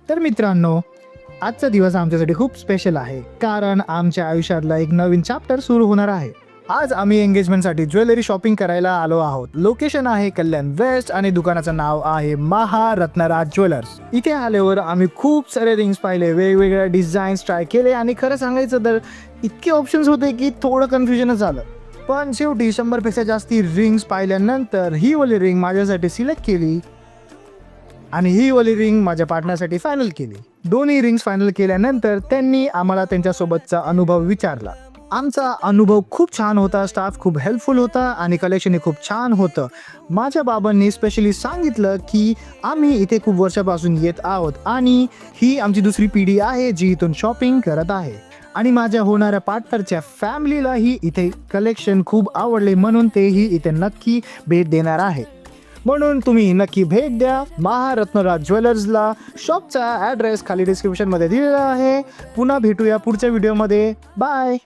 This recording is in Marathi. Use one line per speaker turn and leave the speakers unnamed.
तर मित्रांनो, आजचा दिवस आमच्यासाठी खूप स्पेशल आहे, कारण आमच्या आयुष्यातला एक नवीन चॅप्टर सुरू होणार आहे. आज आम्ही एंगेजमेंटसाठी ज्वेलरी शॉपिंग करायला आलो आहोत. लोकेशन आहे कल्याण वेस्ट आणि दुकानाचं नाव आहे महारत्नराज ज्वेलर्स. इथे आल्यावर आम्ही खूप सारे रिंग्स पाहिले, वेगवेगळ्या डिझाईन्स ट्राय केले आणि खरं सांगायचं तर इतके ऑप्शन्स होते की थोडं कन्फ्युजनच झालं. पण शेवटी 100पेक्षा जास्ती रिंग्स पाहिल्यानंतर ही वाली रिंग माझ्यासाठी सिलेक्ट केली आणि ही वाली रिंग माझ्या पार्टनरसाठी फायनल केली. दोन्ही रिंग्स फायनल केल्यानंतर त्यांनी आम्हाला त्यांच्यासोबतचा अनुभव विचारला. आमचा अनुभव खूप छान होता, स्टाफ खूप हेल्पफुल होता आणि कलेक्शनही खूप छान होतं. माझ्या बाबांनी स्पेशली सांगितलं की आम्ही इथे खूप वर्षापासून येत आहोत आणि ही आमची दुसरी पिढी आहे जी इथून शॉपिंग करत आहे आणि माझ्या होणाऱ्या पार्टनरच्या फॅमिलीलाही इथे कलेक्शन खूप आवडले, म्हणून तेही इथे नक्की भेट देणार आहे. म्हणून तुम्ही नक्की भेट द्या महारत्नराज ज्वेलर्सला. शॉपचा ॲड्रेस खाली डिस्क्रिप्शनमध्ये दिलेला आहे. पुन्हा भेटूया पुढच्या व्हिडिओमध्ये. बाय.